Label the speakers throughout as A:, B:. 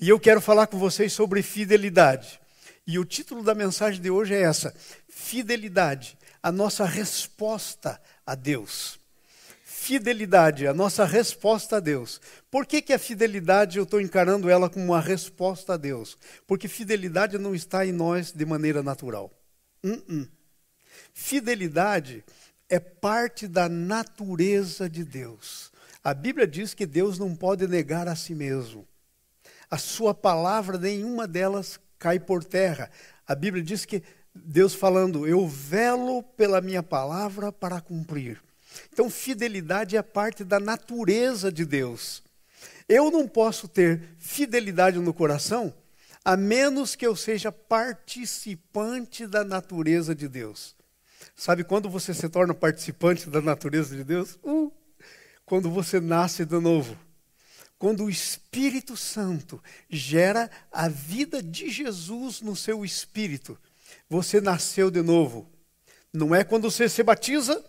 A: E eu quero falar com vocês sobre fidelidade. E o título da mensagem de hoje é essa: fidelidade, a nossa resposta a Deus. Fidelidade, a nossa resposta a Deus. Por que a fidelidade eu estou encarando ela como uma resposta a Deus? Porque fidelidade não está em nós de maneira natural. Fidelidade é parte da natureza de Deus. A Bíblia diz que Deus não pode negar a si mesmo. A sua palavra, nenhuma delas cai por terra. A Bíblia diz que Deus falando, eu velo pela minha palavra para cumprir. Então, fidelidade é parte da natureza de Deus. Eu não posso ter fidelidade no coração a menos que eu seja participante da natureza de Deus. Sabe quando você se torna participante da natureza de Deus? Quando você nasce de novo. Quando o Espírito Santo gera a vida de Jesus no seu espírito. Você nasceu de novo. Não é quando você se batiza.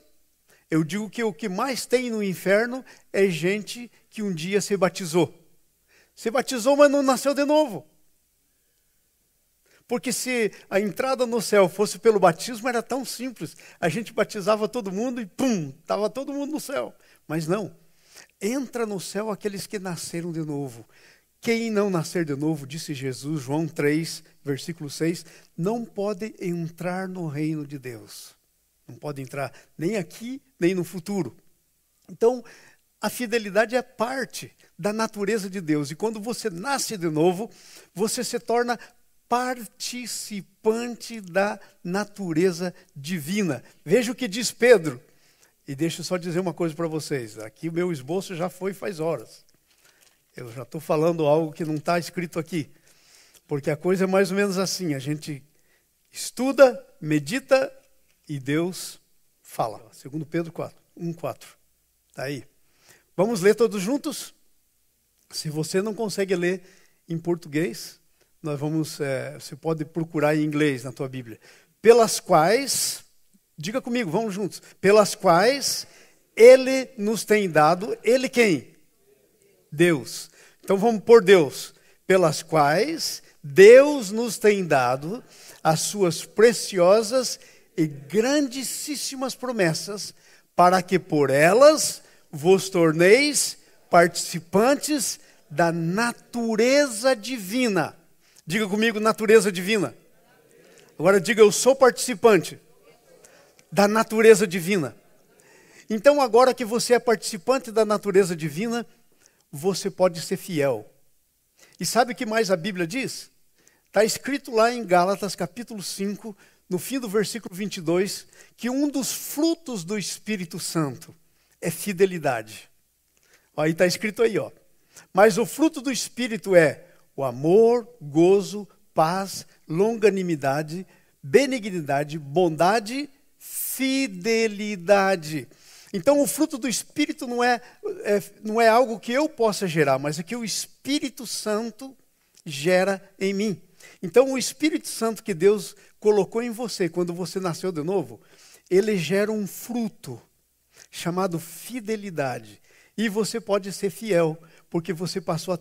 A: Eu digo que o que mais tem no inferno é gente que um dia se batizou. Se batizou, mas não nasceu de novo. Porque se a entrada no céu fosse pelo batismo, era tão simples. A gente batizava todo mundo e pum, estava todo mundo no céu. Mas não. Entra no céu aqueles que nasceram de novo. Quem não nascer de novo, disse Jesus, João 3, versículo 6, não pode entrar no reino de Deus. Não pode entrar nem aqui, nem no futuro. Então, a fidelidade é parte da natureza de Deus. E quando você nasce de novo, você se torna participante da natureza divina. Veja o que diz Pedro. E deixa eu só dizer uma coisa para vocês. Aqui o meu esboço já foi faz horas. Eu já estou falando algo que não está escrito aqui. Porque a coisa é mais ou menos assim. A gente estuda, medita e Deus fala. Segundo Pedro 4, 1:4. Está aí. Vamos ler todos juntos? Se você não consegue ler em português, nós vamos, você pode procurar em inglês na tua Bíblia. Pelas quais, diga comigo, vamos juntos. Pelas quais Ele nos tem dado, Ele quem? Deus. Então vamos por Deus. Pelas quais Deus nos tem dado as suas preciosas e grandíssimas promessas, para que por elas vos torneis participantes da natureza divina. Diga comigo, natureza divina. Agora diga, eu sou participante da natureza divina. Então agora que você é participante da natureza divina, você pode ser fiel. E sabe o que mais a Bíblia diz? Está escrito lá em Gálatas capítulo 5, no fim do versículo 22, que um dos frutos do Espírito Santo é fidelidade. Aí está escrito aí, ó. Mas o fruto do Espírito é o amor, gozo, paz, longanimidade, benignidade, bondade, fidelidade. Então o fruto do Espírito não é algo que eu possa gerar, mas é que o Espírito Santo gera em mim. Então o Espírito Santo que Deus colocou em você quando você nasceu de novo, ele gera um fruto chamado fidelidade. E você pode ser fiel, porque você passou a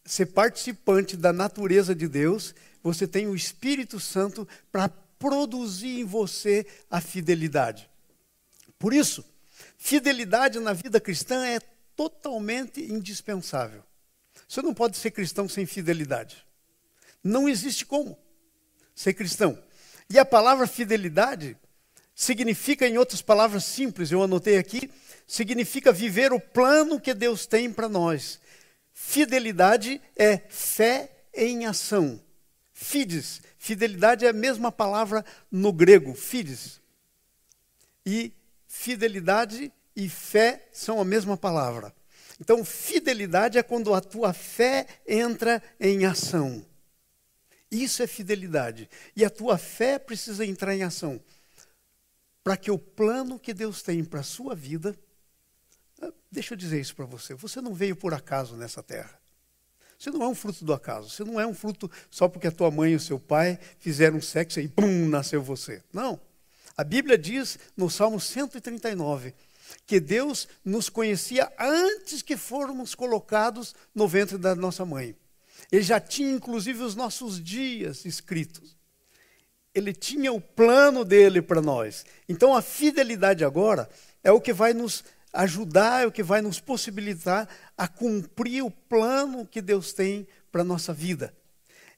A: ser participante da natureza de Deus, você tem o Espírito Santo para produzir em você a fidelidade. Por isso, fidelidade na vida cristã é totalmente indispensável. Você não pode ser cristão sem fidelidade. Não existe como ser cristão. E a palavra fidelidade significa, em outras palavras simples, eu anotei aqui, significa viver o plano que Deus tem para nós. Fidelidade é fé em ação. Fides, fidelidade é a mesma palavra no grego, fides. E fidelidade e fé são a mesma palavra. Então, fidelidade é quando a tua fé entra em ação. Isso é fidelidade. E a tua fé precisa entrar em ação. Para que o plano que Deus tem para a sua vida, deixa eu dizer isso para você, você não veio por acaso nessa terra. Você não é um fruto do acaso. Você não é um fruto só porque a tua mãe e o seu pai fizeram sexo e pum, nasceu você. Não. A Bíblia diz no Salmo 139 que Deus nos conhecia antes que fôramos colocados no ventre da nossa mãe. Ele já tinha inclusive os nossos dias escritos. Ele tinha o plano dele para nós. Então a fidelidade agora é o que vai nos ajudar, é o que vai nos possibilitar a cumprir o plano que Deus tem para a nossa vida.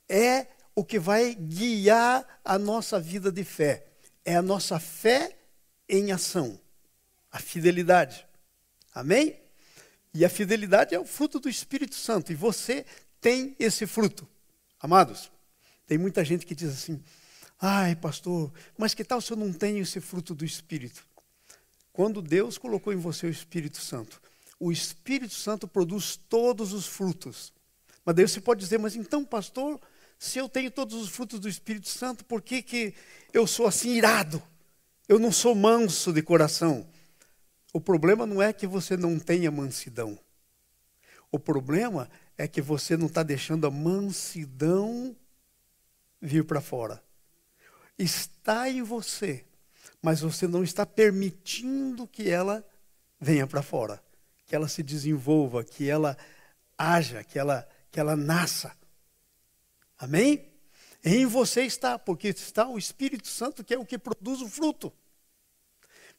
A: É o que vai guiar a nossa vida de fé. É a nossa fé em ação. A fidelidade. Amém? E a fidelidade é o fruto do Espírito Santo. E você tem esse fruto. Amados, tem muita gente que diz assim: ai, pastor, mas que tal se eu não tenho esse fruto do Espírito? Quando Deus colocou em você o Espírito Santo produz todos os frutos. Mas daí você pode dizer: mas então, pastor, se eu tenho todos os frutos do Espírito Santo, por que eu sou assim irado? Eu não sou manso de coração. O problema não é que você não tenha mansidão. O problema é que você não está deixando a mansidão vir para fora. Está em você, mas você não está permitindo que ela venha para fora. Que ela se desenvolva, que ela haja, que ela nasça. Amém? Em você está, porque está o Espírito Santo, que é o que produz o fruto.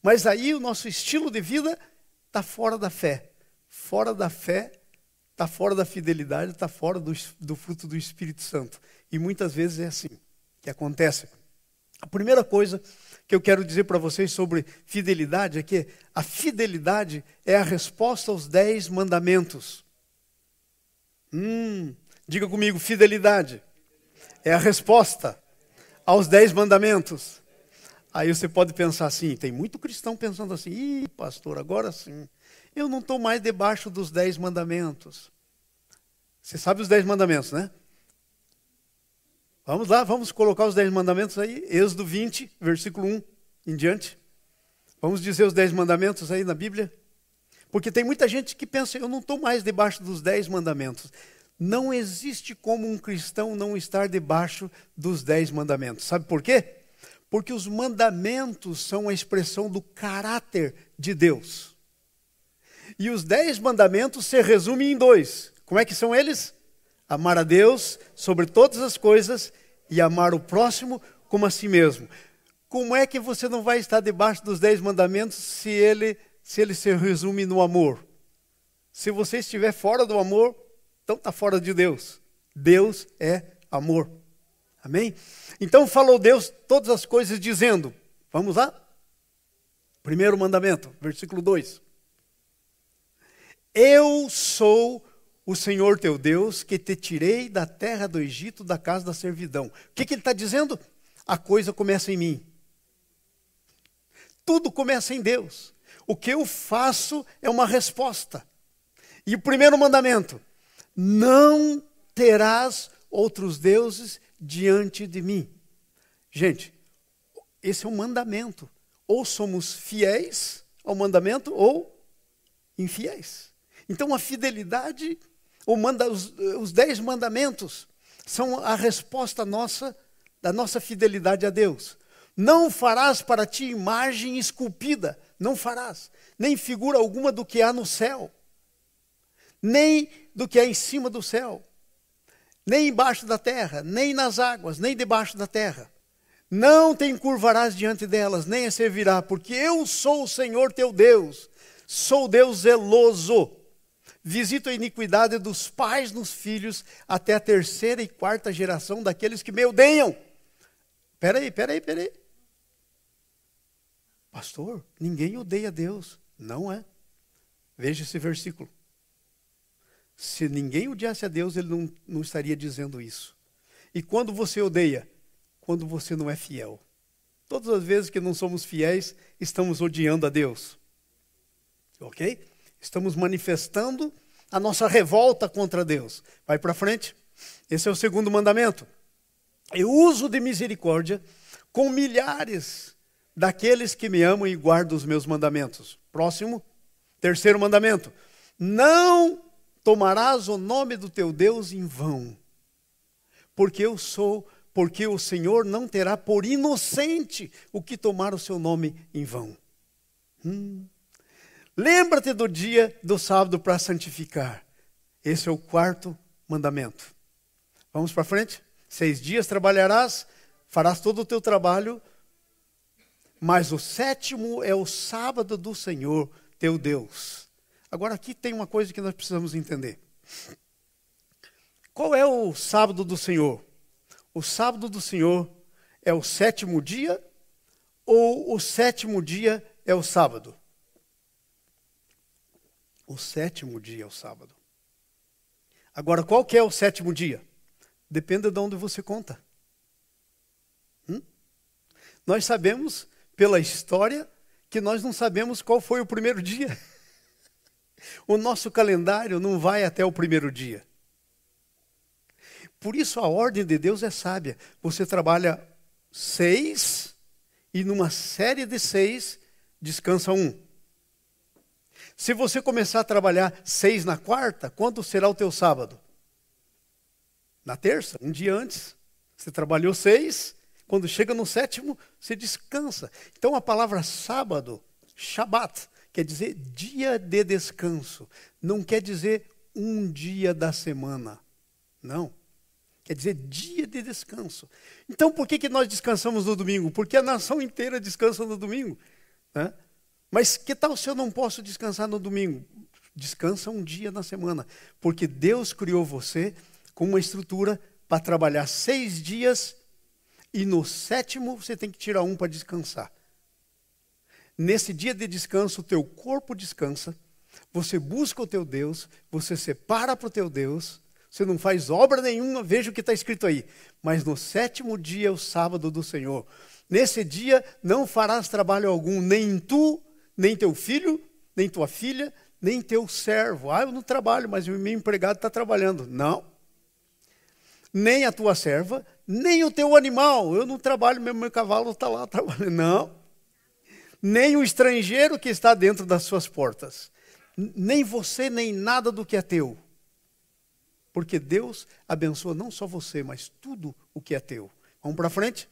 A: Mas aí o nosso estilo de vida está fora da fé. Fora da fé, está fora da fidelidade, está fora do fruto do Espírito Santo. E muitas vezes é assim que acontece. A primeira coisa que eu quero dizer para vocês sobre fidelidade é que a fidelidade é a resposta aos 10 mandamentos. Diga comigo: fidelidade é a resposta aos 10 mandamentos. Aí você pode pensar assim, tem muito cristão pensando assim: ih, pastor, agora sim, eu não estou mais debaixo dos 10 mandamentos. Você sabe os 10 mandamentos, né? Vamos lá, vamos colocar os 10 mandamentos aí, Êxodo 20, versículo 1 em diante. Vamos dizer os 10 mandamentos aí na Bíblia? Porque tem muita gente que pensa: eu não estou mais debaixo dos 10 mandamentos. Não existe como um cristão não estar debaixo dos 10 mandamentos. Sabe por quê? Porque os mandamentos são a expressão do caráter de Deus. E os 10 mandamentos se resumem em 2. Como é que são eles? Amar a Deus sobre todas as coisas e amar o próximo como a si mesmo. Como é que você não vai estar debaixo dos 10 mandamentos se ele se resume no amor? Se você estiver fora do amor, então está fora de Deus. Deus é amor. Amém? Então falou Deus todas as coisas dizendo, vamos lá? Primeiro mandamento, versículo 2. Eu sou o Senhor teu Deus, que te tirei da terra do Egito, da casa da servidão. O que ele está dizendo? A coisa começa em mim. Tudo começa em Deus. O que eu faço é uma resposta. E o primeiro mandamento: não terás outros deuses diante de mim. Gente, esse é um mandamento. Ou somos fiéis ao mandamento ou infiéis. Então a fidelidade, os 10 mandamentos são a resposta nossa, da nossa fidelidade a Deus. Não farás para ti imagem esculpida, não farás, nem figura alguma do que há no céu, nem do que há em cima do céu, nem embaixo da terra, nem nas águas, nem debaixo da terra. Não te encurvarás diante delas, nem a servirá, porque eu sou o Senhor teu Deus, sou Deus zeloso. Visito a iniquidade dos pais nos filhos, até a 3ª e 4ª geração daqueles que me odeiam. Peraí. Pastor, ninguém odeia Deus. Não é. Veja esse versículo. Se ninguém odiasse a Deus, ele não estaria dizendo isso. E quando você odeia? Quando você não é fiel. Todas as vezes que não somos fiéis, estamos odiando a Deus. Ok? Estamos manifestando a nossa revolta contra Deus. Vai para frente. Esse é o segundo mandamento. Eu uso de misericórdia com milhares daqueles que me amam e guardam os meus mandamentos. Próximo. Terceiro mandamento. Não tomarás o nome do teu Deus em vão. Porque o Senhor não terá por inocente o que tomar o seu nome em vão. Lembra-te do dia do sábado para santificar. Esse é o 4º mandamento. Vamos para frente? 6 dias trabalharás, farás todo o teu trabalho, mas o 7º é o sábado do Senhor, teu Deus. Agora aqui tem uma coisa que nós precisamos entender. Qual é o sábado do Senhor? O sábado do Senhor é o 7º dia ou o 7º dia é o sábado? O 7º dia é o sábado. Agora, qual que é o 7º dia? Depende de onde você conta. Nós sabemos, pela história, que nós não sabemos qual foi o primeiro dia. O nosso calendário não vai até o primeiro dia. Por isso a ordem de Deus é sábia. Você trabalha 6 e numa série de 6 descansa 1. Se você começar a trabalhar 6 na quarta, quanto será o teu sábado? Na terça, um dia antes. Você trabalhou 6, quando chega no 7º, você descansa. Então a palavra sábado, Shabat, quer dizer dia de descanso. Não quer dizer um dia da semana. Não. Quer dizer dia de descanso. Então por que nós descansamos no domingo? Porque a nação inteira descansa no domingo. Né? Mas que tal se eu não posso descansar no domingo? Descansa um dia na semana. Porque Deus criou você com uma estrutura para trabalhar 6 dias e no 7º você tem que tirar 1 para descansar. Nesse dia de descanso, o teu corpo descansa, você busca o teu Deus, você separa para o teu Deus, você não faz obra nenhuma, veja o que está escrito aí. Mas no 7º dia é o sábado do Senhor. Nesse dia não farás trabalho algum, nem tu, nem teu filho, nem tua filha, nem teu servo. Eu não trabalho, mas o meu empregado está trabalhando. Não. Nem a tua serva, nem o teu animal. Eu não trabalho, meu cavalo está lá trabalhando. Não. Nem o estrangeiro que está dentro das suas portas. Nem você, nem nada do que é teu. Porque Deus abençoa não só você, mas tudo o que é teu. Vamos para frente?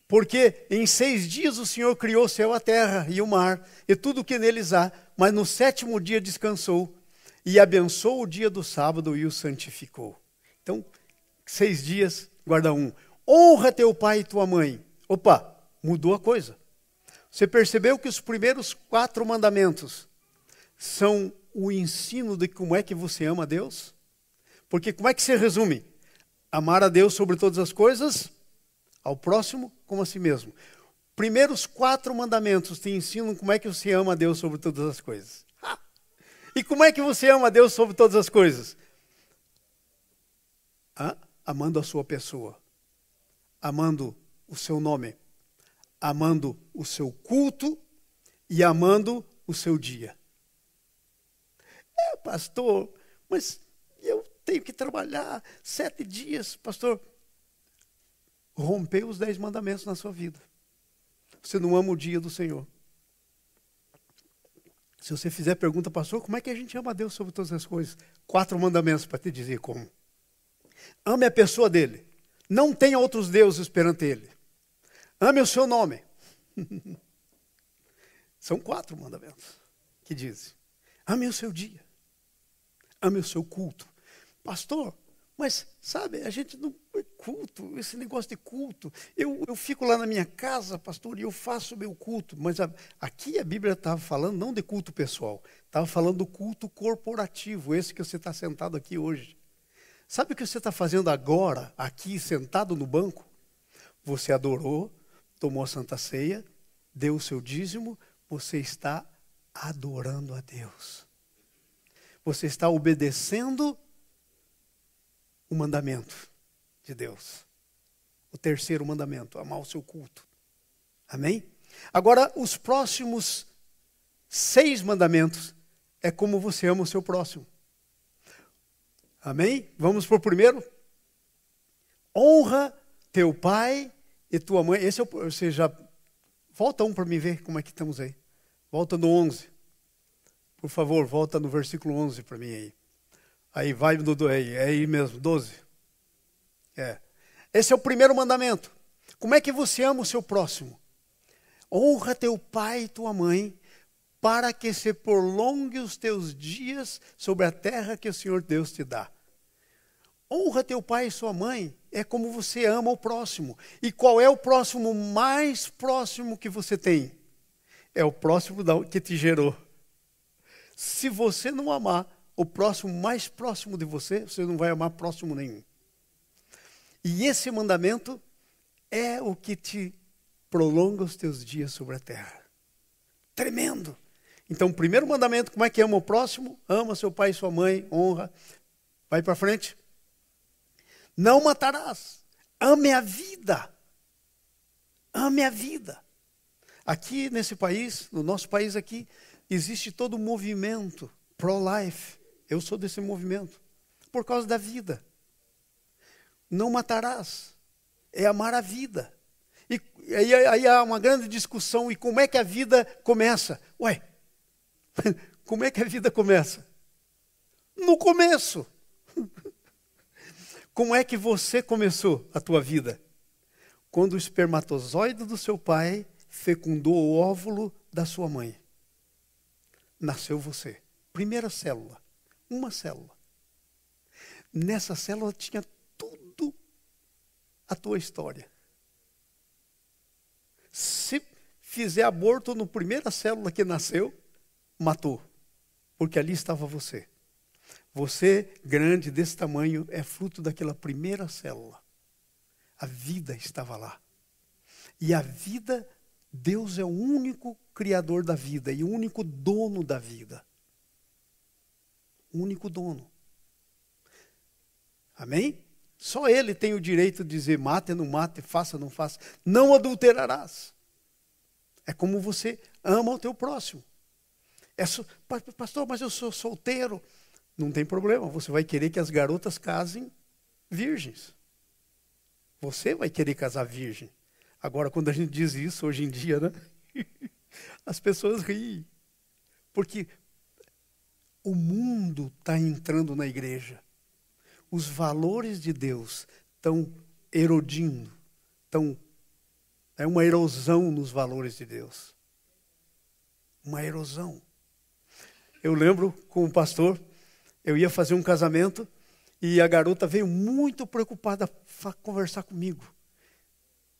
A: Porque em 6 dias o Senhor criou o céu, a terra e o mar, e tudo o que neles há, mas no 7º dia descansou, e abençoou o dia do sábado e o santificou. Então, 6 dias, guarda 1. Honra teu pai e tua mãe. Opa, mudou a coisa. Você percebeu que os primeiros 4 mandamentos são o ensino de como é que você ama a Deus? Porque como é que se resume? Amar a Deus sobre todas as coisas, ao próximo como a si mesmo. Primeiros 4 mandamentos te ensinam como é que você ama a Deus sobre todas as coisas. E como é que você ama a Deus sobre todas as coisas? Amando a sua pessoa, amando o seu nome, amando o seu culto e amando o seu dia. Pastor, mas eu tenho que trabalhar 7 dias, pastor. Rompeu os 10 mandamentos na sua vida. Você não ama o dia do Senhor. Se você fizer pergunta, pastor, como é que a gente ama a Deus sobre todas as coisas? 4 mandamentos para te dizer como. Ame a pessoa dele. Não tenha outros deuses perante ele. Ame o seu nome. São 4 mandamentos que dizem. Ame o seu dia. Ame o seu culto. Pastor, mas sabe, a gente não... Culto, esse negócio de culto. Eu fico lá na minha casa, pastor, e eu faço o meu culto. Mas aqui a Bíblia estava falando não de culto pessoal. Estava falando do culto corporativo, esse que você está sentado aqui hoje. Sabe o que você está fazendo agora, aqui, sentado no banco? Você adorou, tomou a Santa Ceia, deu o seu dízimo, você está adorando a Deus. Você está obedecendo o mandamento de Deus. O 3º mandamento, amar o seu culto. Amém? Agora, os próximos 6 mandamentos é como você ama o seu próximo. Amém? Vamos para o primeiro? Honra teu pai e tua mãe. Esse é você já... Volta para me ver como é que estamos aí. Volta no 11. Por favor, volta no versículo 11 para mim aí. Aí vai no... É aí mesmo, 12. Esse é o primeiro mandamento. Como é que você ama o seu próximo? Honra teu pai e tua mãe, para que se prolongue os teus dias sobre a terra que o Senhor Deus te dá. honra teu pai e sua mãe é como você ama o próximo. E qual é o próximo mais próximo que você tem? É o próximo que te gerou. Se você não amar o próximo mais próximo de você, você não vai amar próximo nenhum. E esse mandamento é o que te prolonga os teus dias sobre a terra. Tremendo. Então, o primeiro mandamento, como é que ama o próximo? Ama seu pai e sua mãe, honra. Vai para frente. Não matarás. Ame a vida. Ame a vida. Aqui nesse país, no nosso país aqui, existe todo um movimento pro-life. Eu sou desse movimento. Por causa da não matarás. É amar a vida. E aí há uma grande discussão. E como é que a vida começa? Ué, como é que a vida começa? No começo. Como é que você começou a tua vida? Quando o espermatozoide do seu pai fecundou o óvulo da sua mãe. Nasceu você. Primeira célula. Uma célula. Nessa célula tinha tudo a tua história. Se fizer aborto na primeira célula que nasceu, matou. Porque ali estava você. Você, grande desse tamanho, é fruto daquela primeira célula. A vida estava lá. E a vida, Deus é o único criador da vida e o único dono da vida. O único dono. Amém? Só Ele tem o direito de dizer mate, não mate, faça, não faça. Não adulterarás. É como você ama o teu próximo. Pastor, mas eu sou solteiro. Não tem problema, você vai querer que as garotas casem virgens. Você vai querer casar virgem. Agora, quando a gente diz isso hoje em dia, né? As pessoas riem. Porque o mundo está entrando na igreja. Os valores de Deus estão erodindo. É uma erosão nos valores de Deus. Uma erosão. Eu lembro, como pastor, eu ia fazer um casamento e a garota veio muito preocupada para conversar comigo.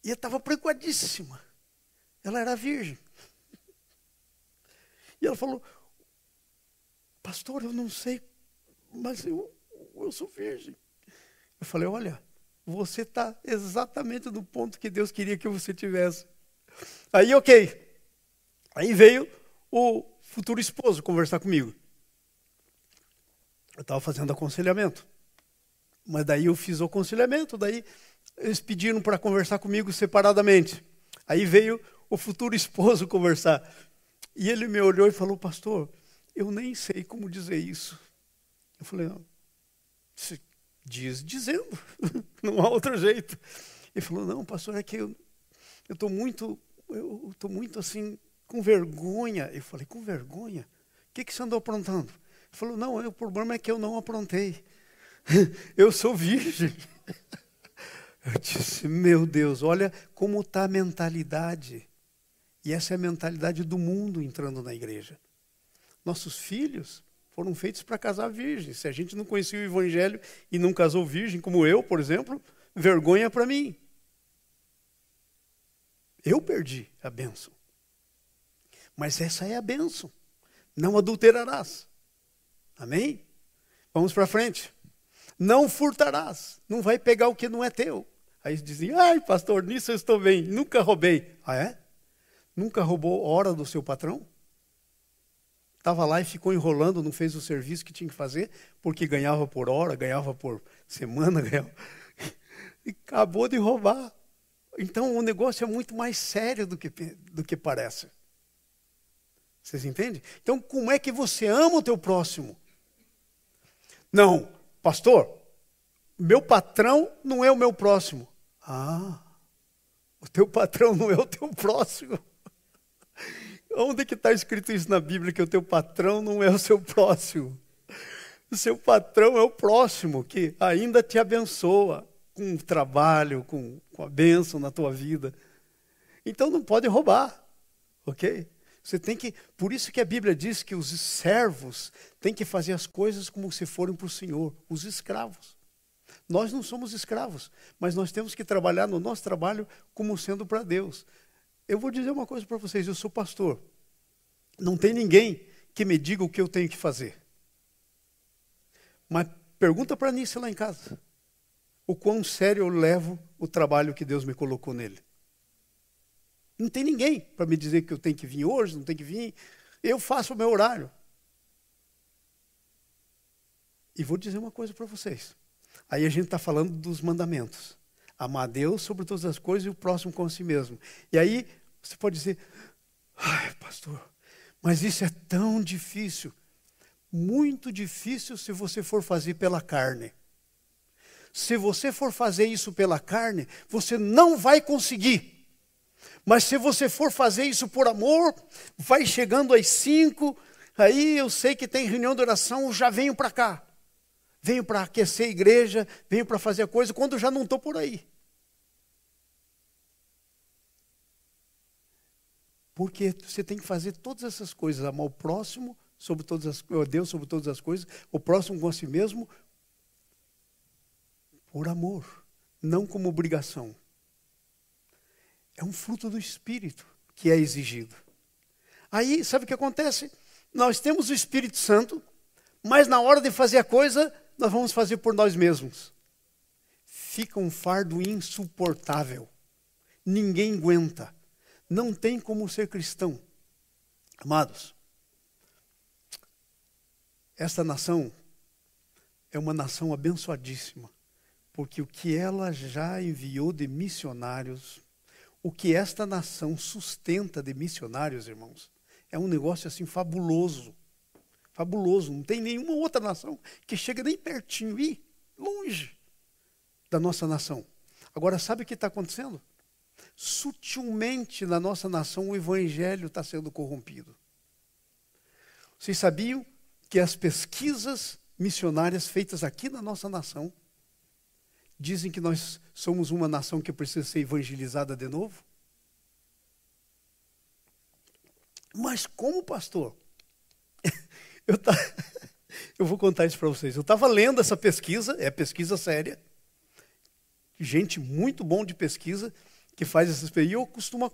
A: E eu estava preocupadíssima. Ela era virgem. E ela falou, pastor, eu não sei, mas eu sou virgem. Eu falei, olha, você está exatamente no ponto que Deus queria que você tivesse. Aí, ok. Aí veio o futuro esposo conversar comigo. Eu estava fazendo aconselhamento. Mas daí eu fiz o aconselhamento, daí eles pediram para conversar comigo separadamente. Aí veio o futuro esposo conversar. E ele me olhou e falou, pastor, eu nem sei como dizer isso. Eu falei, não, dizendo, não há outro jeito. Ele falou, não, pastor, é que eu estou muito assim, com vergonha. Eu falei, com vergonha? O que você andou aprontando? Ele falou, não, o problema é que eu não aprontei. Eu sou virgem. Eu disse, meu Deus, olha como está a mentalidade. E essa é a mentalidade do mundo entrando na igreja. Nossos filhos foram feitos para casar virgens. Se a gente não conhecia o evangelho e não casou virgem, como eu, por exemplo, vergonha para mim. Eu perdi a bênção. Mas essa é a bênção. Não adulterarás. Amém? Vamos para frente. Não furtarás. Não vai pegar o que não é teu. Aí dizem, ai pastor, nisso eu estou bem. Nunca roubei. Ah é? Nunca roubou hora do seu patrão? Estava lá e ficou enrolando, não fez o serviço que tinha que fazer, porque ganhava por hora, ganhava por semana, ganhava... E acabou de roubar. Então o negócio é muito mais sério do que parece. Vocês entendem? Então como é que você ama o teu próximo? Não, pastor, meu patrão não é o meu próximo. Ah, o teu patrão não é o teu próximo. Onde que está escrito isso na Bíblia, que o teu patrão não é o seu próximo? O seu patrão é o próximo, que ainda te abençoa com o trabalho, com a bênção na tua vida. Então não pode roubar, ok? Você tem que, por isso que a Bíblia diz que os servos têm que fazer as coisas como se forem para o Senhor, os escravos. Nós não somos escravos, mas nós temos que trabalhar no nosso trabalho como sendo para Deus. Eu vou dizer uma coisa para vocês, eu sou pastor. Não tem ninguém que me diga o que eu tenho que fazer. Mas pergunta para a Nícia lá em casa. O quão sério eu levo o trabalho que Deus me colocou nele. Não tem ninguém para me dizer que eu tenho que vir hoje, não tenho que vir. Eu faço o meu horário. E vou dizer uma coisa para vocês. Aí a gente está falando dos mandamentos. Amar a Deus sobre todas as coisas e o próximo com si mesmo. E aí você pode dizer, ai, pastor, mas isso é tão difícil. Muito difícil se você for fazer pela carne. Se você for fazer isso pela carne, você não vai conseguir. Mas se você for fazer isso por amor, vai chegando às 5, aí eu sei que tem reunião de oração, eu já venho para cá. Venho para aquecer a igreja, venho para fazer a coisa, quando eu já não estou por aí. Porque você tem que fazer todas essas coisas, amar o próximo, sobre Deus sobre todas as coisas, o próximo com si mesmo, por amor, não como obrigação. É um fruto do Espírito que é exigido. Aí, sabe o que acontece? Nós temos o Espírito Santo, mas na hora de fazer a coisa, nós vamos fazer por nós mesmos. Fica um fardo insuportável. Ninguém aguenta. Não tem como ser cristão. Amados, esta nação é uma nação abençoadíssima, porque o que ela já enviou de missionários, o que esta nação sustenta de missionários, irmãos, é um negócio assim fabuloso. Fabuloso. Não tem nenhuma outra nação que chega nem pertinho e longe da nossa nação. Agora, sabe o que está acontecendo? Sutilmente na nossa nação o evangelho está sendo corrompido. Vocês sabiam que as pesquisas missionárias feitas aqui na nossa nação dizem que nós somos uma nação que precisa ser evangelizada de novo? Mas como, pastor? Eu vou contar isso para vocês. Eu estava lendo essa pesquisa, é pesquisa séria. Gente muito bom de pesquisa que faz essas pesquisas. E eu costumo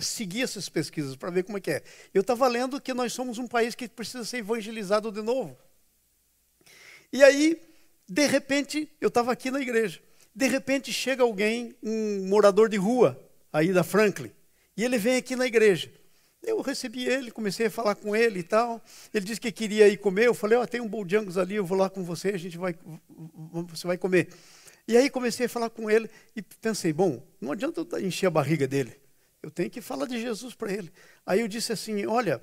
A: seguir essas pesquisas para ver como é que é. Eu estava lendo que nós somos um país que precisa ser evangelizado de novo. E aí, de repente, eu estava aqui na igreja. De repente chega alguém, um morador de rua, aí da Franklin. E ele vem aqui na igreja. Eu recebi ele, comecei a falar com ele e tal. Ele disse que queria ir comer. Eu falei, tem um Bojangles ali, eu vou lá com você, você vai comer. E aí comecei a falar com ele e pensei, bom, não adianta eu encher a barriga dele. Eu tenho que falar de Jesus para ele. Aí eu disse assim, olha,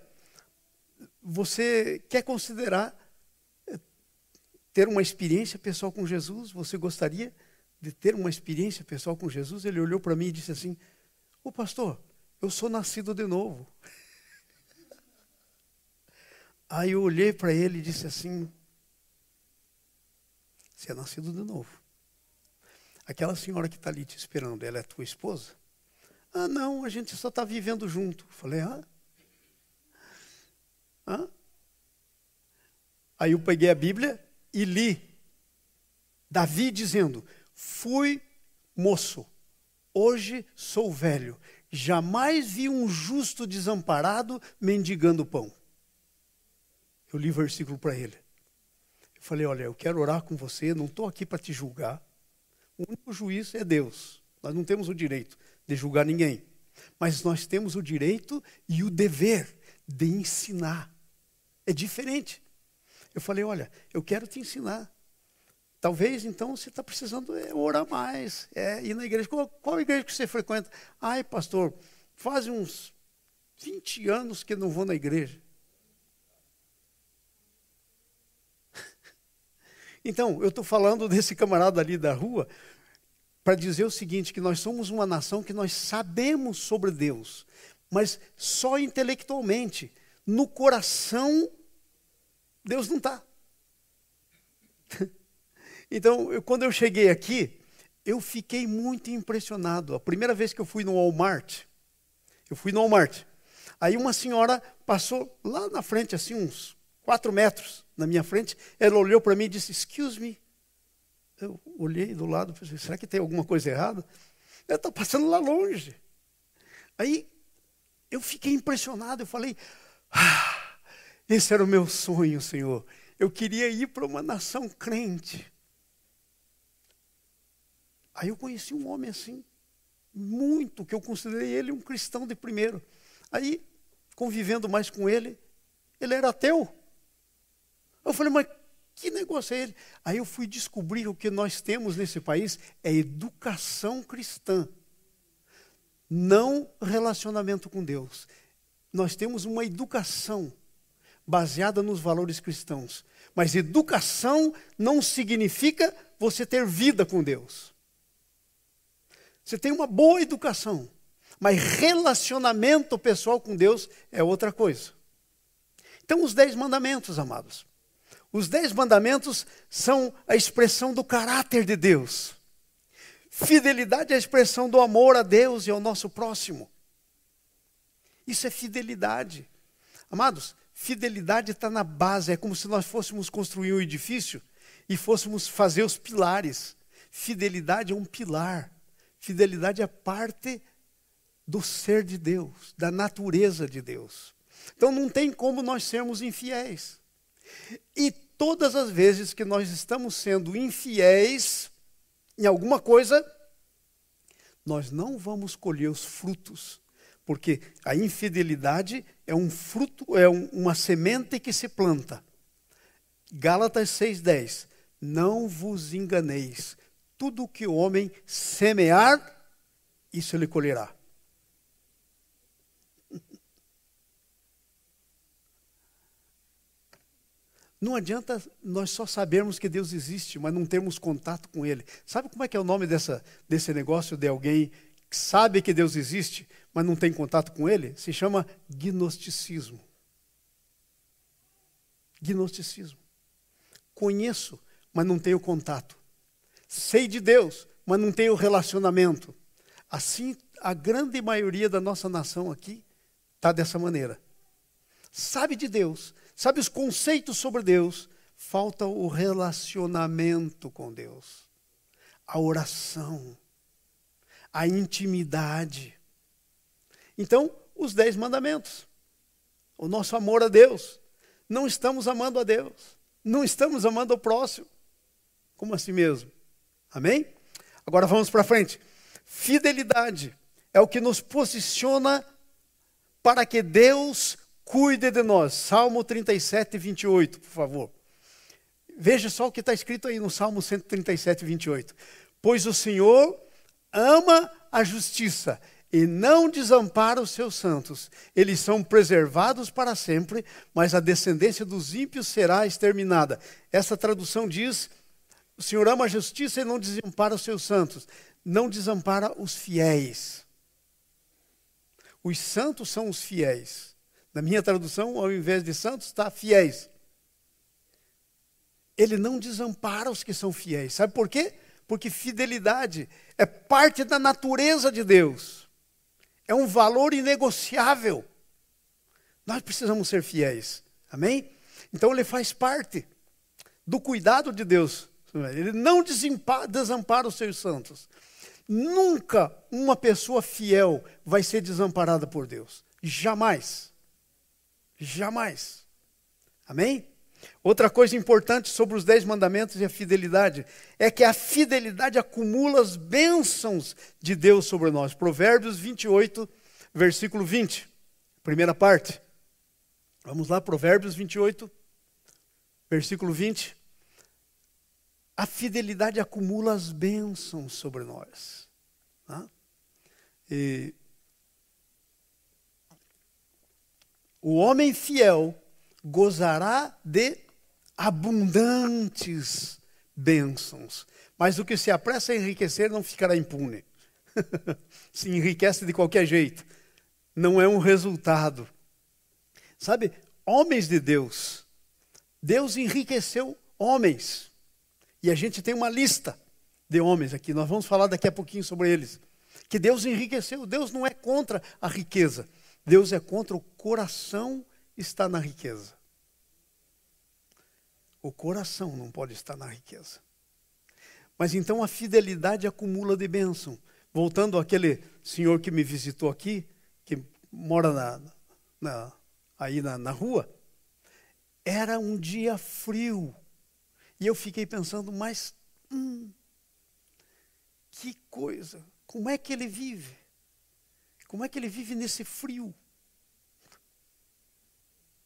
A: você quer considerar ter uma experiência pessoal com Jesus? Você gostaria de ter uma experiência pessoal com Jesus? Ele olhou para mim e disse assim, pastor, eu sou nascido de novo. Aí eu olhei para ele e disse assim, você é nascido de novo. Aquela senhora que está ali te esperando, ela é tua esposa? Ah, não, a gente só está vivendo junto. Falei, Aí eu peguei a Bíblia e li. Davi dizendo, fui moço, hoje sou velho. Jamais vi um justo desamparado mendigando pão. Eu li o versículo para ele. Eu falei, olha, eu quero orar com você, não estou aqui para te julgar. O único juiz é Deus. Nós não temos o direito de julgar ninguém. Mas nós temos o direito e o dever de ensinar. É diferente. Eu falei, olha, eu quero te ensinar. Talvez, então, você está precisando orar mais, ir na igreja. Qual igreja que você frequenta? Ai, pastor, faz uns 20 anos que não vou na igreja. Então, eu estou falando desse camarada ali da rua para dizer o seguinte, que nós somos uma nação que nós sabemos sobre Deus, mas só intelectualmente. No coração, Deus não está. Então, quando eu cheguei aqui, eu fiquei muito impressionado. A primeira vez que eu fui no Walmart, aí uma senhora passou lá na frente, assim, uns 4 metros na minha frente, ela olhou para mim e disse, excuse me, Eu olhei do lado e pensei, será que tem alguma coisa errada? Ela está passando lá longe. Aí eu fiquei impressionado, eu falei, esse era o meu sonho, Senhor. Eu queria ir para uma nação crente. Aí eu conheci um homem assim, muito, que eu considerei ele um cristão de primeiro. Aí, convivendo mais com ele, ele era ateu. Eu falei, mas que negócio é ele? Aí eu fui descobrir o que nós temos nesse país é educação cristã. Não relacionamento com Deus. Nós temos uma educação baseada nos valores cristãos. Mas educação não significa você ter vida com Deus. Você tem uma boa educação, mas relacionamento pessoal com Deus é outra coisa. Então, os 10 mandamentos, amados. Os 10 mandamentos são a expressão do caráter de Deus. Fidelidade é a expressão do amor a Deus e ao nosso próximo. Isso é fidelidade. Amados, fidelidade está na base. É como se nós fôssemos construir um edifício e fôssemos fazer os pilares. Fidelidade é um pilar. Fidelidade é parte do ser de Deus, da natureza de Deus. Então não tem como nós sermos infiéis. E todas as vezes que nós estamos sendo infiéis em alguma coisa, nós não vamos colher os frutos, porque a infidelidade é um fruto, é uma semente que se planta. Gálatas 6,10, não vos enganeis, tudo que o homem semear, isso ele colherá. Não adianta nós só sabermos que Deus existe, mas não termos contato com Ele. Sabe como é que é o nome desse negócio de alguém que sabe que Deus existe, mas não tem contato com Ele? Se chama gnosticismo. Gnosticismo. Conheço, mas não tenho contato. Sei de Deus, mas não tenho relacionamento. Assim, a grande maioria da nossa nação aqui está dessa maneira. Sabe de Deus, sabe os conceitos sobre Deus, falta o relacionamento com Deus, a oração, a intimidade. Então, os 10 mandamentos, o nosso amor a Deus, não estamos amando a Deus, não estamos amando o próximo, como assim mesmo? Amém? Agora vamos para frente. Fidelidade é o que nos posiciona para que Deus cuide de nós. Salmo 37, 28, por favor. Veja só o que está escrito aí no Salmo 137, 28. Pois o Senhor ama a justiça e não desampara os seus santos. Eles são preservados para sempre, mas a descendência dos ímpios será exterminada. Essa tradução diz, o Senhor ama a justiça e não desampara os seus santos. Não desampara os fiéis. Os santos são os fiéis. Na minha tradução, ao invés de santos, está fiéis. Ele não desampara os que são fiéis. Sabe por quê? Porque fidelidade é parte da natureza de Deus. É um valor inegociável. Nós precisamos ser fiéis. Amém? Então ele faz parte do cuidado de Deus. Ele não desampara os seus santos. Nunca uma pessoa fiel vai ser desamparada por Deus. Jamais. Jamais. Amém? Outra coisa importante sobre os 10 mandamentos e a fidelidade é que a fidelidade acumula as bênçãos de Deus sobre nós. Provérbios 28, versículo 20. Primeira parte. Vamos lá, Provérbios 28, versículo 20. A fidelidade acumula as bênçãos sobre nós. Tá? E o homem fiel gozará de abundantes bênçãos. Mas o que se apressa a enriquecer não ficará impune. Se enriquece de qualquer jeito. Não é um resultado. Sabe, homens de Deus. Deus enriqueceu homens. E a gente tem uma lista de homens aqui. Nós vamos falar daqui a pouquinho sobre eles. Que Deus enriqueceu. Deus não é contra a riqueza. Deus é contra o coração está na riqueza. O coração não pode estar na riqueza. Mas então a fidelidade acumula de bênção. Voltando àquele senhor que me visitou aqui, que mora aí na rua, era um dia frio. E eu fiquei pensando, mas que coisa, como é que ele vive? Como é que ele vive nesse frio?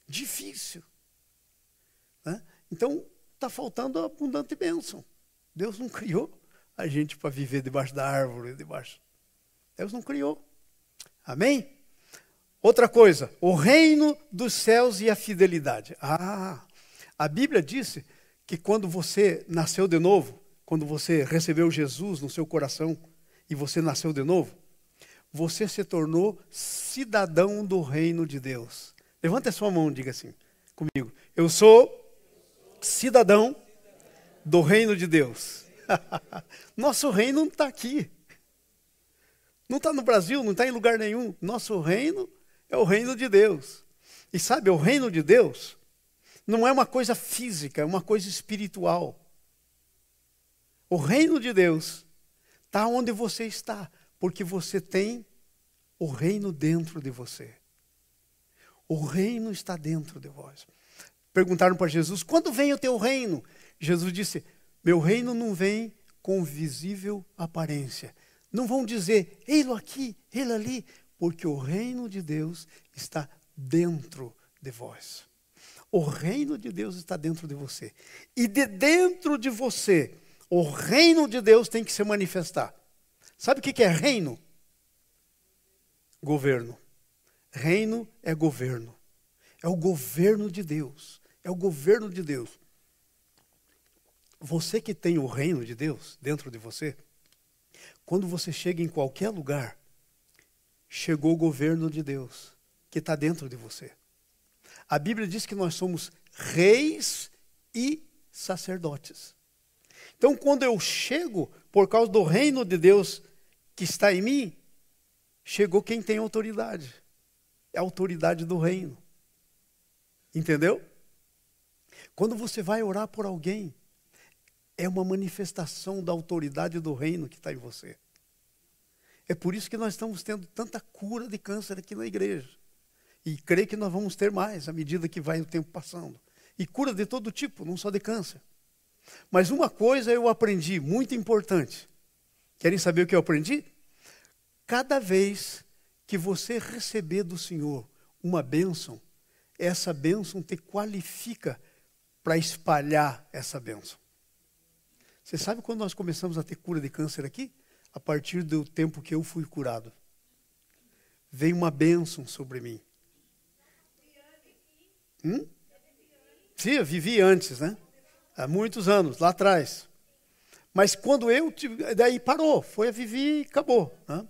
A: Difícil. Né? Então, está faltando abundante bênção. Deus não criou a gente para viver debaixo da árvore, debaixo. Deus não criou. Amém? Outra coisa, o reino dos céus e a fidelidade. A Bíblia disse que quando você nasceu de novo, quando você recebeu Jesus no seu coração e você nasceu de novo, você se tornou cidadão do reino de Deus. Levanta a sua mão e diga assim comigo. Eu sou cidadão do reino de Deus. Nosso reino não está aqui. Não está no Brasil, não está em lugar nenhum. Nosso reino é o reino de Deus. E sabe, o reino de Deus não é uma coisa física, é uma coisa espiritual. O reino de Deus está onde você está, porque você tem o reino dentro de você. O reino está dentro de vós. Perguntaram para Jesus, quando vem o teu reino? Jesus disse, meu reino não vem com visível aparência. Não vão dizer, ei-lo aqui, ele ali, porque o reino de Deus está dentro de vós. O reino de Deus está dentro de você. E de dentro de você, o reino de Deus tem que se manifestar. Sabe o que é reino? Governo. Reino é governo. É o governo de Deus. É o governo de Deus. Você que tem o reino de Deus dentro de você, quando você chega em qualquer lugar, chegou o governo de Deus, que está dentro de você. A Bíblia diz que nós somos reis e sacerdotes. Então, quando eu chego, por causa do reino de Deus que está em mim, chegou quem tem autoridade. É a autoridade do reino. Entendeu? Quando você vai orar por alguém, é uma manifestação da autoridade do reino que está em você. É por isso que nós estamos tendo tanta cura de câncer aqui na igreja. E creio que nós vamos ter mais à medida que vai o tempo passando. E cura de todo tipo, não só de câncer. Mas uma coisa eu aprendi, muito importante. Querem saber o que eu aprendi? Cada vez que você receber do Senhor uma bênção, essa bênção te qualifica para espalhar essa bênção. Você sabe quando nós começamos a ter cura de câncer aqui? A partir do tempo que eu fui curado. Veio uma bênção sobre mim. Sim, eu vivi antes, né? Há muitos anos, lá atrás. Mas quando daí parou, foi a viver e acabou. Né?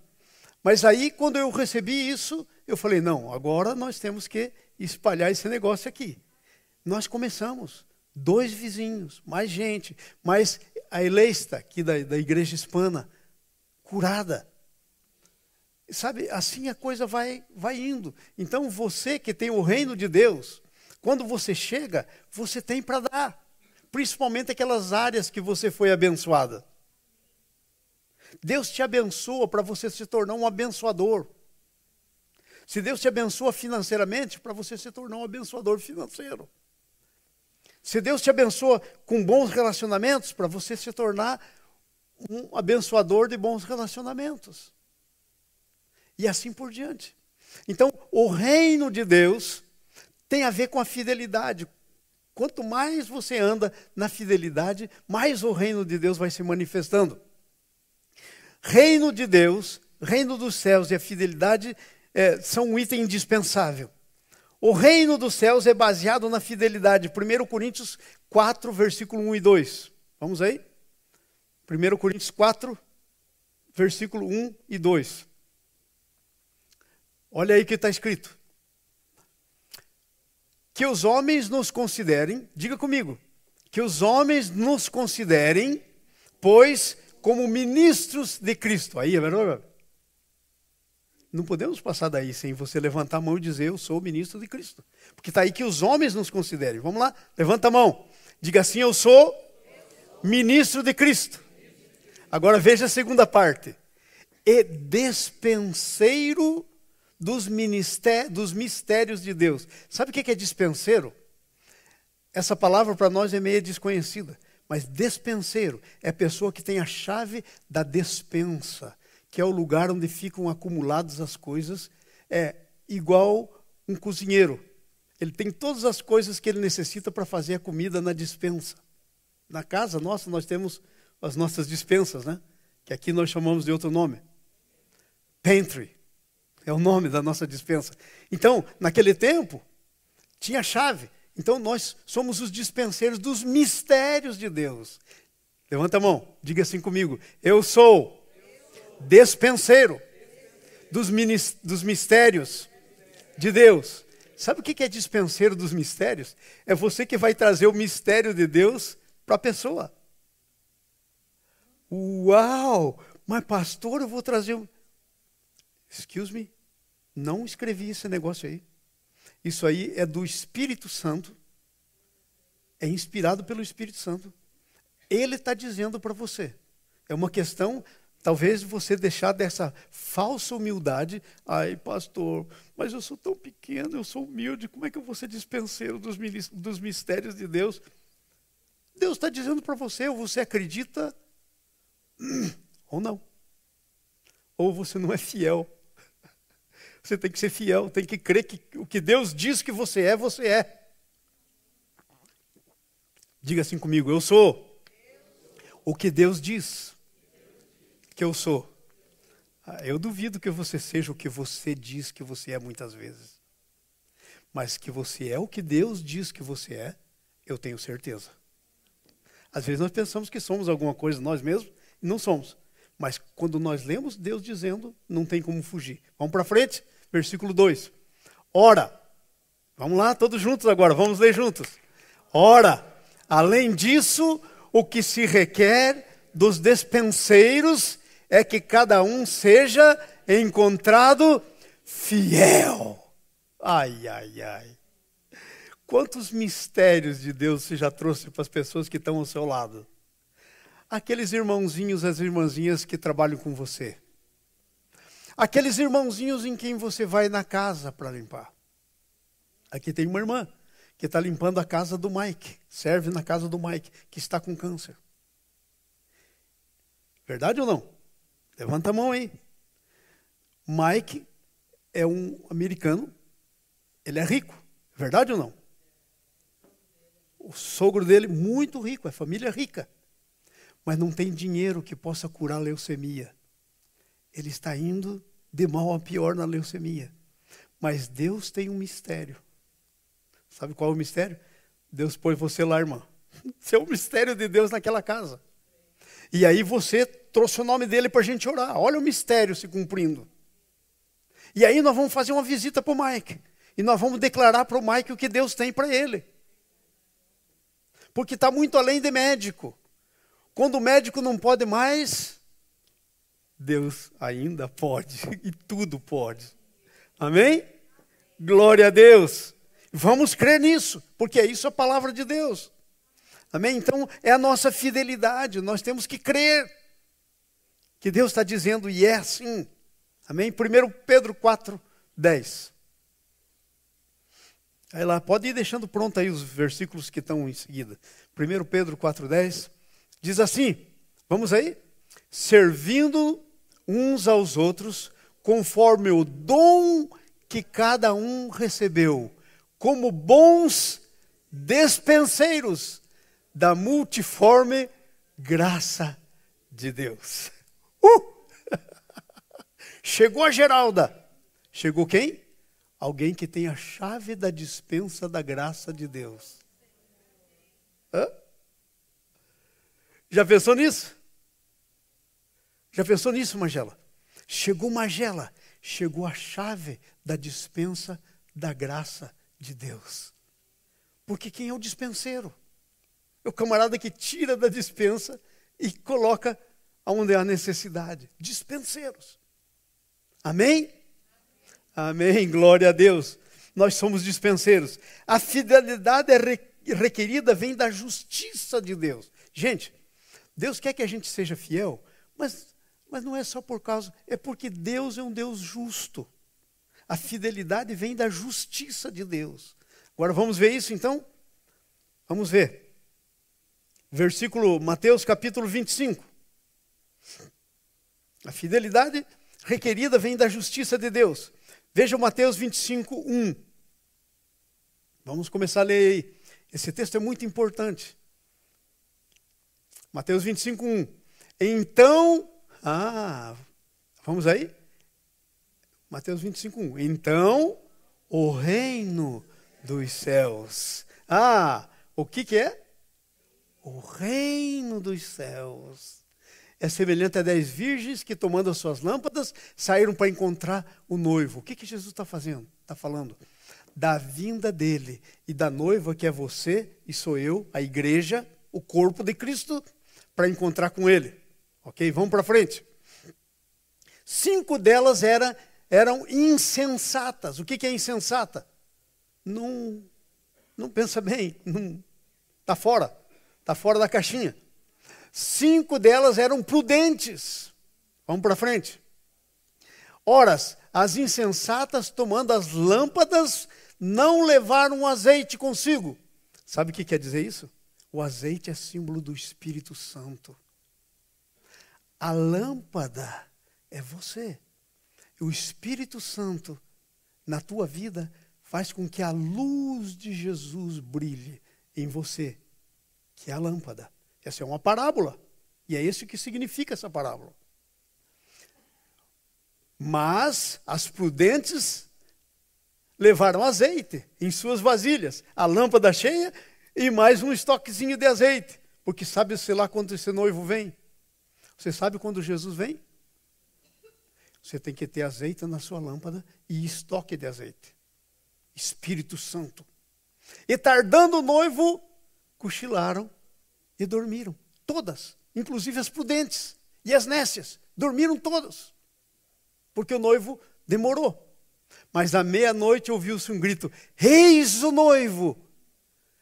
A: Mas aí, quando eu recebi isso, eu falei, não, agora nós temos que espalhar esse negócio aqui. Nós começamos, 2 vizinhos, mais gente, mais a Eleista, aqui da igreja hispana, curada. Sabe, assim a coisa vai indo. Então, você que tem o reino de Deus, quando você chega, você tem para dar. Principalmente aquelas áreas que você foi abençoada. Deus te abençoa para você se tornar um abençoador. Se Deus te abençoa financeiramente, para você se tornar um abençoador financeiro. Se Deus te abençoa com bons relacionamentos, para você se tornar um abençoador de bons relacionamentos. E assim por diante. Então, o reino de Deus tem a ver com a fidelidade. Quanto mais você anda na fidelidade, mais o reino de Deus vai se manifestando. Reino de Deus, reino dos céus e a fidelidade são um item indispensável. O reino dos céus é baseado na fidelidade. 1 Coríntios 4, versículo 1 e 2. Vamos aí? 1 Coríntios 4, versículo 1 e 2. Olha aí o que está escrito. Que os homens nos considerem, diga comigo, que os homens nos considerem, pois, como ministros de Cristo. Aí, é verdade? Não podemos passar daí sem você levantar a mão e dizer, eu sou o ministro de Cristo. Porque está aí que os homens nos considerem. Vamos lá, levanta a mão. Diga assim, eu sou ministro de Cristo. Agora veja a segunda parte. E dispenseiro dos mistérios de Deus. Sabe o que é dispenseiro? Essa palavra para nós é meio desconhecida. Mas dispenseiro é a pessoa que tem a chave da despensa, que é o lugar onde ficam acumuladas as coisas. É igual um cozinheiro. Ele tem todas as coisas que ele necessita para fazer a comida na despensa. Na casa nossa, nós temos as nossas despensas, né? Que aqui nós chamamos de outro nome. Pantry. É o nome da nossa despensa. Então, naquele tempo, tinha chave. Então, nós somos os dispenseiros dos mistérios de Deus. Levanta a mão, diga assim comigo. Eu sou dispenseiro dos mistérios de Deus. Sabe o que é dispenseiro dos mistérios? É você que vai trazer o mistério de Deus para a pessoa. Uau! Mas pastor, eu vou trazer um... Excuse me? Não escrevi esse negócio aí. Isso aí é do Espírito Santo. É inspirado pelo Espírito Santo. Ele está dizendo para você. É uma questão, talvez você deixar dessa falsa humildade. Ai, pastor, mas eu sou tão pequeno, eu sou humilde. Como é que eu vou ser dispenseiro dos mistérios de Deus? Deus está dizendo para você, ou você acredita, ou não. Ou você não é fiel. Você tem que ser fiel, tem que crer que o que Deus diz que você é, você é. Diga assim comigo, eu sou o que Deus diz que eu sou. Eu duvido que você seja o que você diz que você é muitas vezes. Mas que você é o que Deus diz que você é, eu tenho certeza. Às vezes nós pensamos que somos alguma coisa nós mesmos e não somos. Mas quando nós lemos Deus dizendo, não tem como fugir. Vamos para frente? Versículo 2. Ora, vamos lá, todos juntos agora, vamos ler juntos. Ora, além disso, o que se requer dos despenseiros é que cada um seja encontrado fiel. Ai, ai, ai. Quantos mistérios de Deus você já trouxe para as pessoas que estão ao seu lado? Aqueles irmãozinhos, as irmãzinhas que trabalham com você. Aqueles irmãozinhos em quem você vai na casa para limpar. Aqui tem uma irmã que está limpando a casa do Mike. Serve na casa do Mike, que está com câncer. Verdade ou não? Levanta a mão aí. Mike é um americano. Ele é rico. Verdade ou não? O sogro dele muito rico, é família rica. Mas não tem dinheiro que possa curar a leucemia. Ele está indo de mal a pior na leucemia. Mas Deus tem um mistério. Sabe qual é o mistério? Deus pôs você lá, irmã. Isso é o mistério de Deus naquela casa. E aí você trouxe o nome dele para a gente orar. Olha o mistério se cumprindo. E aí nós vamos fazer uma visita para o Mike. E nós vamos declarar para o Mike o que Deus tem para ele. Porque está muito além de médico. Quando o médico não pode mais, Deus ainda pode. E tudo pode. Amém? Glória a Deus. Vamos crer nisso, porque é isso a palavra de Deus. Amém? Então, é a nossa fidelidade. Nós temos que crer que Deus está dizendo, e é assim. Amém? 1 Pedro 4:10. Aí lá, pode ir deixando pronto aí os versículos que estão em seguida. 1 Pedro 4:10 diz assim, vamos aí? Servindo uns aos outros, conforme o dom que cada um recebeu, como bons despenseiros da multiforme graça de Deus. Chegou a Geralda. Chegou quem? Alguém que tem a chave da dispensa da graça de Deus. Hã? Já pensou nisso? Já pensou nisso, Magela? Chegou Magela, chegou a chave da dispensa da graça de Deus. Porque quem é o dispenseiro? É o camarada que tira da dispensa e coloca onde há necessidade. Dispenseiros. Amém? Amém, glória a Deus. Nós somos dispenseiros. A fidelidade requerida vem da justiça de Deus. Gente, Deus quer que a gente seja fiel Mas não é só por causa, é porque Deus é um Deus justo. A fidelidade vem da justiça de Deus. Agora vamos ver isso então? Vamos ver. Versículo, Mateus capítulo 25. A fidelidade requerida vem da justiça de Deus. Veja Mateus 25, 1. Vamos começar a ler aí. Esse texto é muito importante. Mateus 25, 1. Então, vamos aí? Mateus 25, 1. Então, o reino dos céus. O que é? O reino dos céus. É semelhante a 10 virgens que, tomando as suas lâmpadas, saíram para encontrar o noivo. O que Jesus está fazendo? Está falando da vinda dele e da noiva, que é você e sou eu, a igreja, o corpo de Cristo, para encontrar com ele. Ok? Vamos para frente. 5 delas eram insensatas. O que é insensata? Não pensa bem, está fora da caixinha. 5 delas eram prudentes. Vamos para frente. Ora, as insensatas, tomando as lâmpadas, não levaram azeite consigo. Sabe o que quer dizer isso? O azeite é símbolo do Espírito Santo. A lâmpada é você. O Espírito Santo, na tua vida, faz com que a luz de Jesus brilhe em você, que é a lâmpada. Essa é uma parábola. E é isso que significa essa parábola. Mas as prudentes levaram azeite em suas vasilhas, a lâmpada cheia e mais um estoquezinho de azeite. Porque sabe-se lá quando esse noivo vem? Você sabe quando Jesus vem? Você tem que ter azeite na sua lâmpada e estoque de azeite. Espírito Santo. E tardando o noivo, cochilaram e dormiram. Todas, inclusive as prudentes e as nécias, dormiram todas. Porque o noivo demorou. Mas à meia-noite ouviu-se um grito: eis o noivo!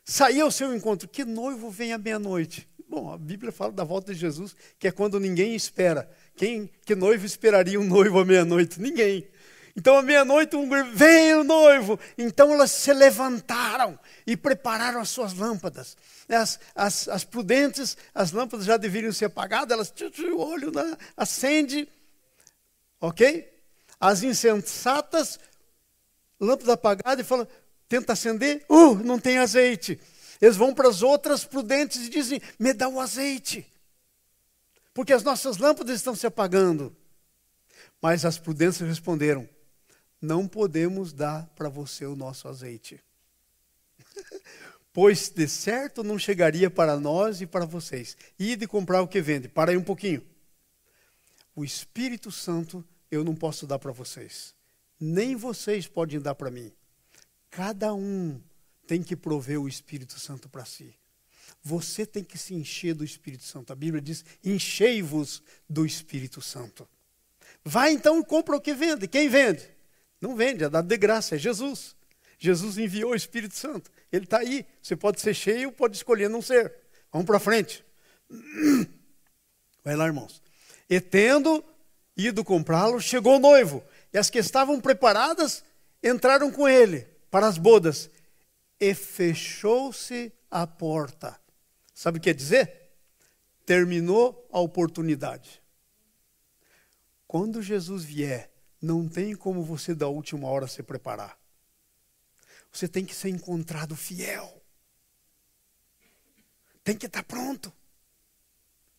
A: Saía ao seu encontro. Que noivo vem à meia-noite? Bom, a Bíblia fala da volta de Jesus, que é quando ninguém espera. Que noivo esperaria um noivo à meia-noite? Ninguém. Então à meia-noite veio o noivo. Então elas se levantaram e prepararam as suas lâmpadas. As prudentes, as lâmpadas já deveriam ser apagadas, elas o olho acende. Ok? As insensatas, lâmpada apagada, e falam, tenta acender, não tem azeite. Eles vão para as outras prudentes e dizem, me dá o azeite. Porque as nossas lâmpadas estão se apagando. Mas as prudentes responderam, não podemos dar para você o nosso azeite. Pois de certo não chegaria para nós e para vocês. Ide comprar o que vende. Para aí um pouquinho. O Espírito Santo eu não posso dar para vocês. Nem vocês podem dar para mim. Cada um tem que prover o Espírito Santo para si. Você tem que se encher do Espírito Santo. A Bíblia diz, enchei-vos do Espírito Santo. Vai então e compra o que vende. Quem vende? Não vende, é dado de graça, é Jesus. Jesus enviou o Espírito Santo. Ele está aí. Você pode ser cheio, pode escolher não ser. Vamos para frente. Vai lá, irmãos. E tendo ido comprá-lo, chegou o noivo. E as que estavam preparadas entraram com ele para as bodas. E fechou-se a porta. Sabe o que quer dizer? Terminou a oportunidade. Quando Jesus vier, não tem como você da última hora se preparar. Você tem que ser encontrado fiel. Tem que estar pronto.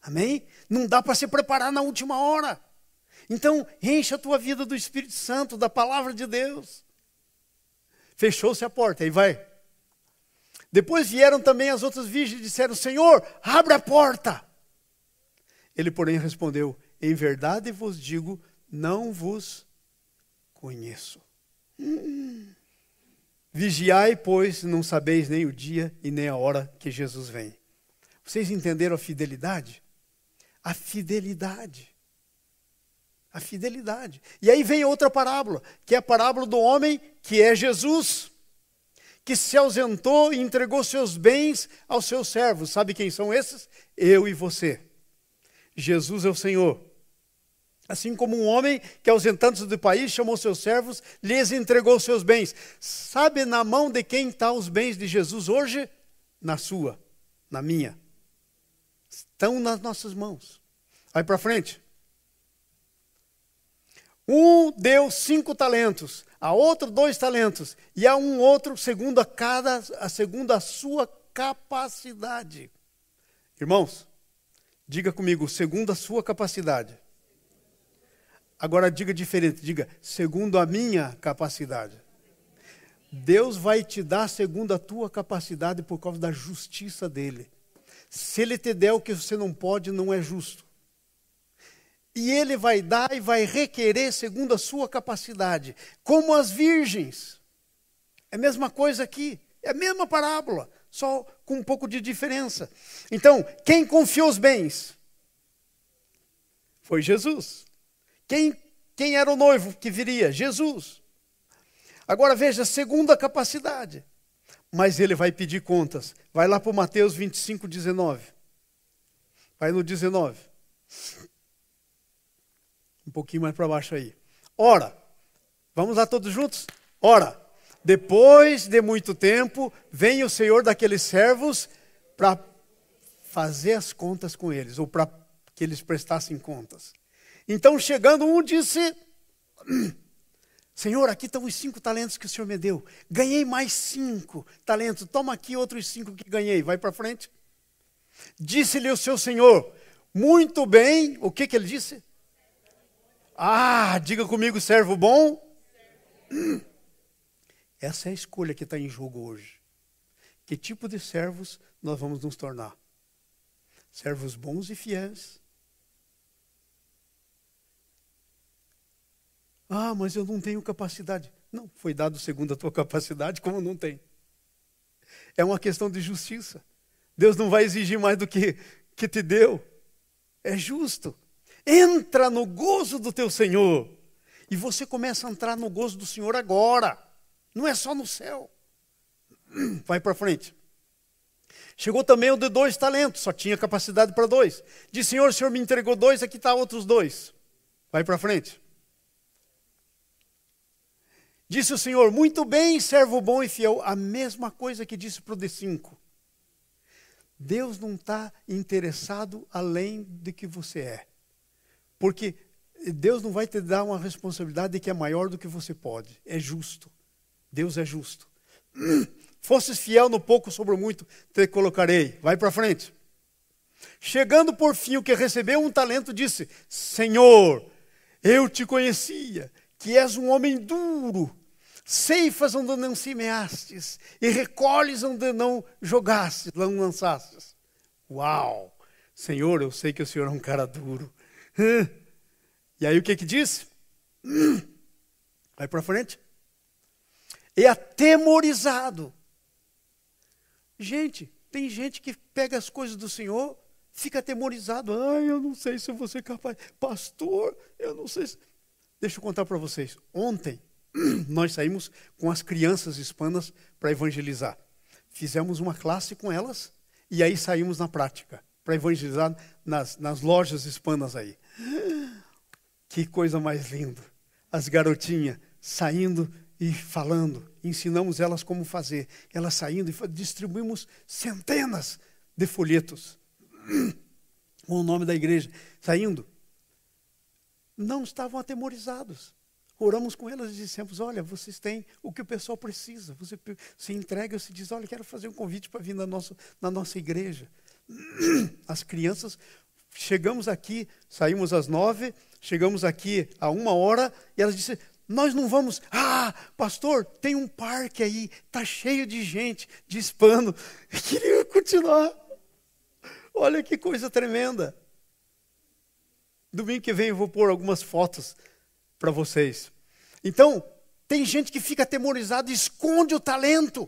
A: Amém? Não dá para se preparar na última hora. Então, enche a tua vida do Espírito Santo, da palavra de Deus. Fechou-se a porta, aí vai. Depois vieram também as outras virgens e disseram, Senhor, abre a porta. Ele, porém, respondeu, em verdade vos digo, não vos conheço. Vigiai, pois, não sabeis nem o dia e nem a hora que Jesus vem. Vocês entenderam a fidelidade? A fidelidade. A fidelidade. E aí vem outra parábola, que é a parábola do homem que é Jesus, que se ausentou e entregou seus bens aos seus servos. Sabe quem são esses? Eu e você. Jesus é o Senhor. Assim como um homem que, ausentando-se do país, chamou seus servos, lhes entregou seus bens. Sabe na mão de quem estão os bens de Jesus hoje? Na sua, na minha. Estão nas nossas mãos. Vai para frente. Um deu 5 talentos, a outro 2 talentos, e a um outro segundo a sua capacidade. Irmãos, diga comigo, segundo a sua capacidade. Agora diga diferente, diga, segundo a minha capacidade. Deus vai te dar segundo a tua capacidade por causa da justiça dele. Se ele te der o que você não pode, não é justo. E ele vai dar e vai requerer segundo a sua capacidade. Como as virgens. É a mesma coisa aqui. É a mesma parábola, só com um pouco de diferença. Então, quem confiou os bens? Foi Jesus. Quem era o noivo que viria? Jesus. Agora veja, segundo a capacidade. Mas ele vai pedir contas. Vai lá para o Mateus 25, 19. Vai no 19. Um pouquinho mais para baixo aí. Ora, vamos lá todos juntos? Ora, depois de muito tempo, vem o Senhor daqueles servos para fazer as contas com eles, ou para que eles prestassem contas. Então, chegando, um disse, Senhor, aqui estão os 5 talentos que o Senhor me deu. Ganhei mais 5 talentos. Toma aqui outros 5 que ganhei. Vai para frente. Disse-lhe o seu Senhor, muito bem. O que ele disse? Diga comigo, servo bom. Essa é a escolha que está em jogo hoje. Que tipo de servos nós vamos nos tornar? Servos bons e fiéis. Mas eu não tenho capacidade. Não, foi dado segundo a tua capacidade, como não tem. É uma questão de justiça. Deus não vai exigir mais do que te deu. É justo. Entra no gozo do teu Senhor. E você começa a entrar no gozo do Senhor agora. Não é só no céu. Vai para frente. Chegou também o de 2 talentos. Só tinha capacidade para 2. Disse, Senhor, o Senhor me entregou 2, aqui está outros 2. Vai para frente. Disse o Senhor, muito bem, servo bom e fiel. A mesma coisa que disse para o de 5. Deus não está interessado além de que você é. Porque Deus não vai te dar uma responsabilidade que é maior do que você pode. É justo. Deus é justo. Fosses fiel no pouco, sobre o muito, te colocarei. Vai para frente. Chegando por fim, o que recebeu 1 talento, disse, Senhor, eu te conhecia, que és um homem duro, ceifas onde não semeastes, e recolhes onde não jogastes, não lançastes. Uau! Senhor, eu sei que o Senhor é um cara duro. E aí o que disse? Vai para frente. E atemorizado. Gente, tem gente que pega as coisas do Senhor, fica atemorizado. Eu não sei se eu vou ser capaz. Pastor, eu não sei se... Deixa eu contar para vocês. Ontem, nós saímos com as crianças hispanas para evangelizar. Fizemos uma classe com elas e aí saímos na prática para evangelizar nas lojas hispanas aí. Que coisa mais linda. As garotinhas saindo e falando. Ensinamos elas como fazer. Elas saindo e distribuímos centenas de folhetos com o nome da igreja. Saindo. Não estavam atemorizados. Oramos com elas e dissemos, olha, vocês têm o que o pessoal precisa. Você se entrega, você diz, olha, quero fazer um convite para vir na nossa igreja. As crianças, chegamos aqui, saímos às 9, chegamos aqui a 1h, e elas disseram, nós não vamos, pastor, tem um parque aí, está cheio de gente, de hispano. Eu queria continuar. Olha que coisa tremenda. Domingo que vem eu vou pôr algumas fotos para vocês. Então, tem gente que fica atemorizado e esconde o talento,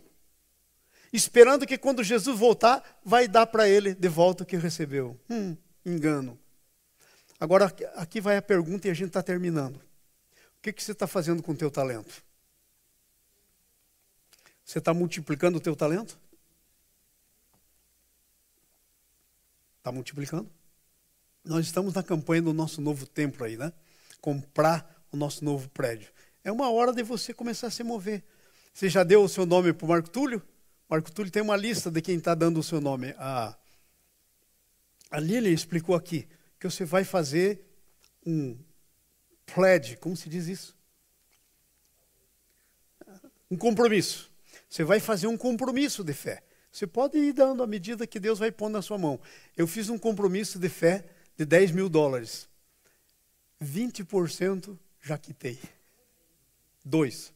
A: esperando que quando Jesus voltar, vai dar para ele de volta o que recebeu. Engano. Agora, aqui vai a pergunta e a gente está terminando. O que você está fazendo com o teu talento? Você está multiplicando o teu talento? Está multiplicando? Nós estamos na campanha do nosso novo templo aí, né? comprar o nosso novo prédio. É uma hora de você começar a se mover. Você já deu o seu nome para o Marco Túlio? Marco Túlio tem uma lista de quem está dando o seu nome. A Lili explicou aqui que você vai fazer um pledge, como se diz isso? Um compromisso. Você vai fazer um compromisso de fé. Você pode ir dando à medida que Deus vai pôr na sua mão. Eu fiz um compromisso de fé de $10.000. 20% já quitei. 2.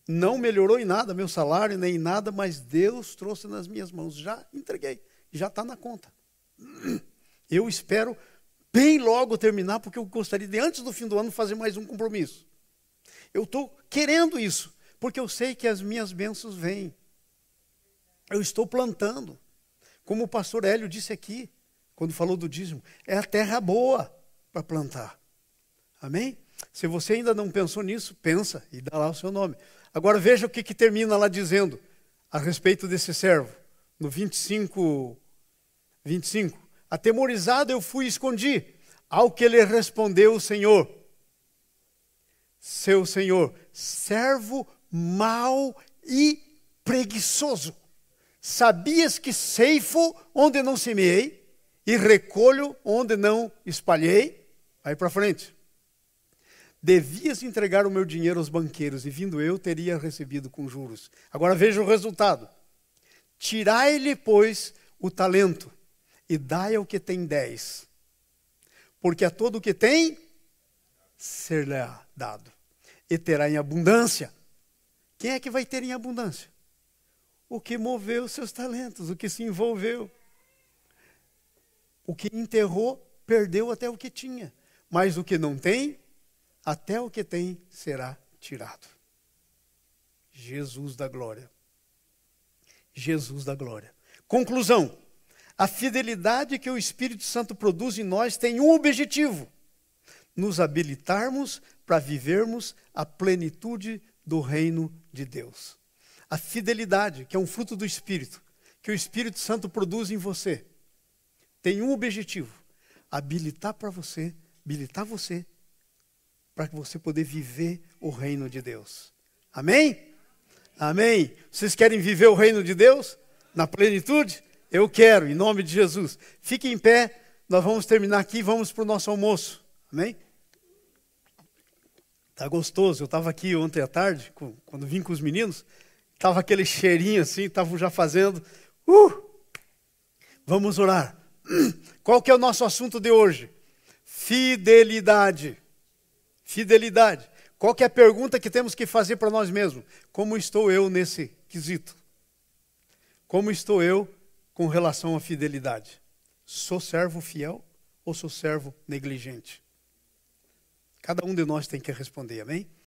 A: Não melhorou em nada meu salário, nem em nada, mas Deus trouxe nas minhas mãos. Já entreguei, já está na conta. Eu espero bem logo terminar, porque eu gostaria de, antes do fim do ano, fazer mais um compromisso. Eu estou querendo isso, porque eu sei que as minhas bênçãos vêm. Eu estou plantando. Como o pastor Hélio disse aqui, quando falou do dízimo, é a terra boa para plantar. Amém? Se você ainda não pensou nisso, pensa e dá lá o seu nome. Agora veja o que termina lá dizendo a respeito desse servo. No 25. Atemorizado eu fui e escondi. Ao que lhe respondeu o Senhor. Seu Senhor, servo mau e preguiçoso. Sabias que ceifo onde não semeei e recolho onde não espalhei? Aí para frente. Devias entregar o meu dinheiro aos banqueiros, e vindo eu, teria recebido com juros. Agora veja o resultado. Tirai-lhe, pois, o talento, e dai ao que tem 10. Porque a todo o que tem, ser-lhe-á dado. E terá em abundância. Quem é que vai ter em abundância? O que moveu seus talentos, o que se envolveu. O que enterrou, perdeu até o que tinha. Mas o que não tem, até o que tem será tirado. Jesus da glória. Jesus da glória. Conclusão. A fidelidade que o Espírito Santo produz em nós tem um objetivo: nos habilitarmos para vivermos a plenitude do reino de Deus. A fidelidade, que é um fruto do Espírito, que o Espírito Santo produz em você, tem um objetivo: habilitar você para que você poder viver o reino de Deus. Amém? Amém. Vocês querem viver o reino de Deus na plenitude? Eu quero, em nome de Jesus. Fique em pé, nós vamos terminar aqui, vamos para o nosso almoço. Amém? Tá gostoso. Eu estava aqui ontem à tarde, quando vim com os meninos, estava aquele cheirinho assim, estavam já fazendo. Vamos orar. Qual que é o nosso assunto de hoje? Fidelidade. Fidelidade. Qual que é a pergunta que temos que fazer para nós mesmos? Como estou eu nesse quesito? Como estou eu com relação à fidelidade? Sou servo fiel ou sou servo negligente? Cada um de nós tem que responder, amém?